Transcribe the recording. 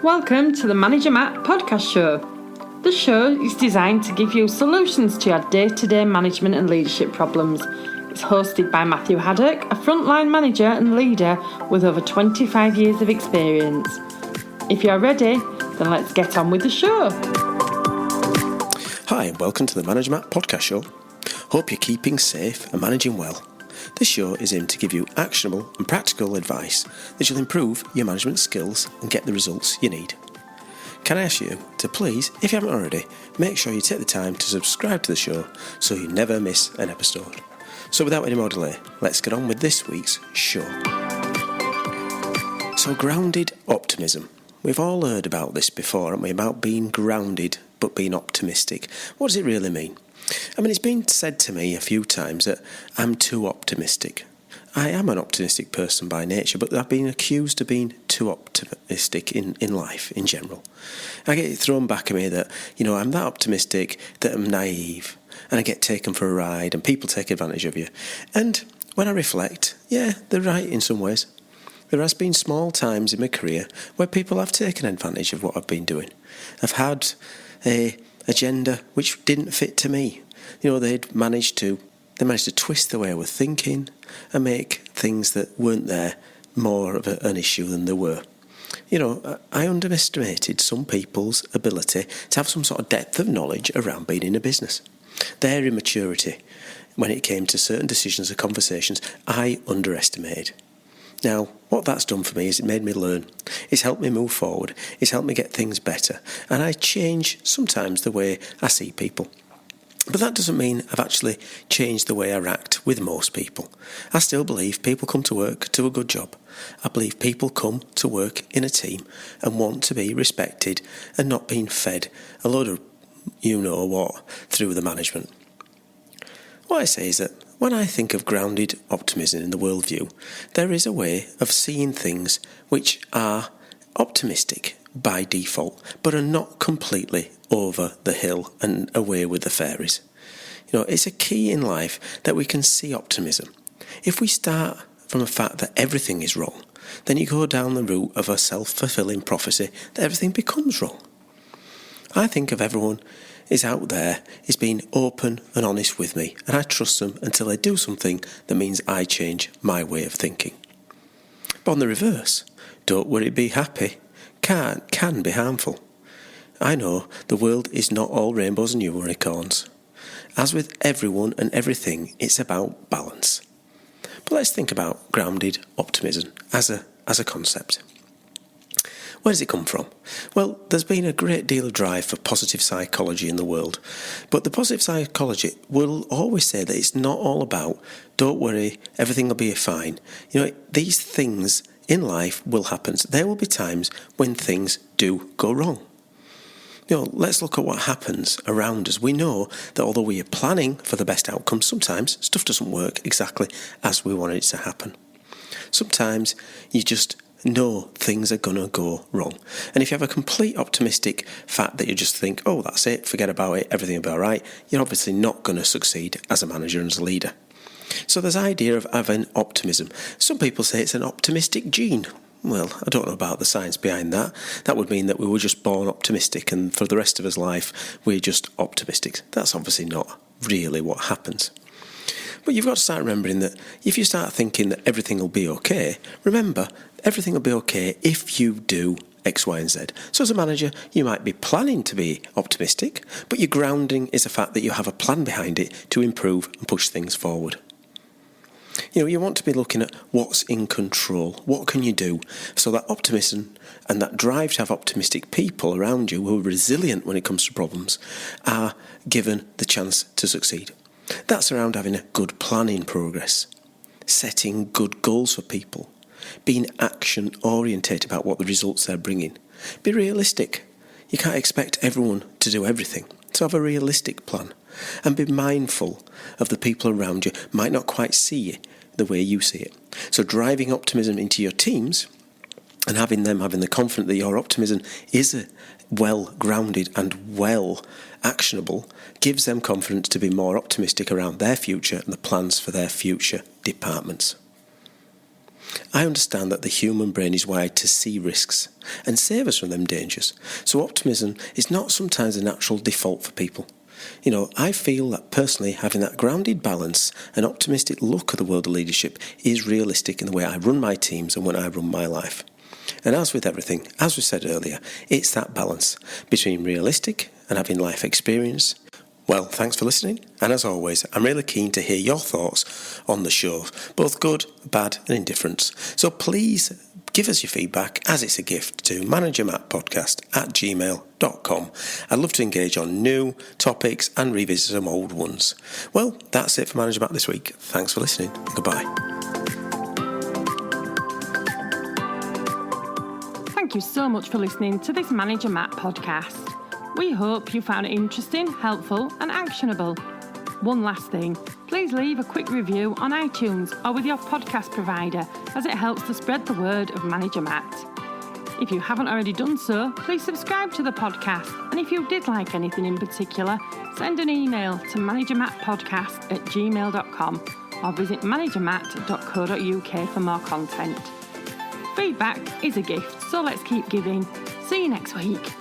Welcome to the Managermattpodcast show. The show is designed to give you solutions to your day-to-day management and leadership problems. It's hosted by Matthew Haddock, a frontline manager and leader with over 25 years of experience. If you're ready, then let's get on with the show. Hi, and welcome to the Managermattpodcast show. Hope you're keeping safe and managing well. This show is aimed to give you actionable and practical advice that will improve your management skills and get the results you need. Can I ask you to please, if you haven't already, make sure you take the time to subscribe to the show so you never miss an episode. So without any more delay, let's get on with this week's show. So grounded optimism. We've all heard about this before, haven't we? About being grounded but being optimistic. What does it really mean? I mean, it's been said to me a few times that I'm too optimistic. I am an optimistic person by nature, but I've been accused of being too optimistic in life in general. I get thrown back at me that, I'm that optimistic that I'm naive, and I get taken for a ride and people take advantage of you. And when I reflect, yeah, they're right in some ways. There has been small times in my career where people have taken advantage of what I've been doing. I've had a agenda which didn't fit to me. They managed to twist the way I was thinking and make things that weren't there more of an issue than they were. I underestimated some people's ability to have some sort of depth of knowledge around being in a business. Their immaturity when it came to certain decisions or conversations, I underestimated. Now, what that's done for me is it made me learn. It's helped me move forward. It's helped me get things better. And I change sometimes the way I see people. But that doesn't mean I've actually changed the way I act with most people. I still believe people come to work to a good job. I believe people come to work in a team and want to be respected and not being fed a load of you-know-what through the management. What I say is that when I think of grounded optimism in the worldview, there is a way of seeing things which are optimistic by default, but are not completely over the hill and away with the fairies. It's a key in life that we can see optimism. If we start from the fact that everything is wrong, then you go down the route of a self-fulfilling prophecy that everything becomes wrong. I think of everyone is out there is being open and honest with me, and I trust them until they do something that means I change my way of thinking. But on the reverse, don't worry, be happy, can be harmful. I know the world is not all rainbows and unicorns. As with everyone and everything, it's about balance. But let's think about grounded optimism as a concept. Where does it come from? Well, there's been a great deal of drive for positive psychology in the world, but the positive psychology will always say that it's not all about, don't worry, everything will be fine. These things in life will happen. There will be times when things do go wrong. Let's look at what happens around us. We know that although we are planning for the best outcome, sometimes stuff doesn't work exactly as we want it to happen. Sometimes you just know things are going to go wrong. And if you have a complete optimistic fact that you just think, oh, that's it, forget about it, everything will be all right, you're obviously not going to succeed as a manager and as a leader. So there's the idea of having optimism. Some people say it's an optimistic gene. Well, I don't know about the science behind that. That would mean that we were just born optimistic and for the rest of us life, we're just optimistic. That's obviously not really what happens. But you've got to start remembering that if you start thinking that everything will be okay, remember, everything will be okay if you do X, Y, and Z. So as a manager, you might be planning to be optimistic, but your grounding is the fact that you have a plan behind it to improve and push things forward. You want to be looking at what's in control, what can you do, so that optimism and that drive to have optimistic people around you who are resilient when it comes to problems are given the chance to succeed. That's around having a good plan in progress, setting good goals for people, being action-orientated about what the results they're bringing. Be realistic. You can't expect everyone to do everything, so have a realistic plan. And be mindful of the people around you might not quite see it the way you see it. So driving optimism into your teams and having them having the confidence that your optimism is well-grounded and well-actionable gives them confidence to be more optimistic around their future and the plans for their future departments. I understand that the human brain is wired to see risks and save us from them dangers. So optimism is not sometimes a natural default for people. I feel that personally having that grounded balance and optimistic look at the world of leadership is realistic in the way I run my teams and when I run my life. And as with everything, as we said earlier, it's that balance between realistic and having life experience. Well, thanks for listening, and as always, I'm really keen to hear your thoughts on the show, both good, bad and indifference. So please give us your feedback as it's a gift to managermattpodcast@gmail.com. I'd love to engage on new topics and revisit some old ones. Well, that's it for Manager Matt this week. Thanks for listening. Goodbye. Thank you so much for listening to this Manager Matt podcast. We hope you found it interesting, helpful and actionable. One last thing, please leave a quick review on iTunes or with your podcast provider, as it helps to spread the word of Manager Matt. If you haven't already done so, please subscribe to the podcast, and if you did like anything in particular, send an email to managermattpodcast@gmail.com or visit managermatt.co.uk for more content. Feedback is a gift, so let's keep giving. See you next week.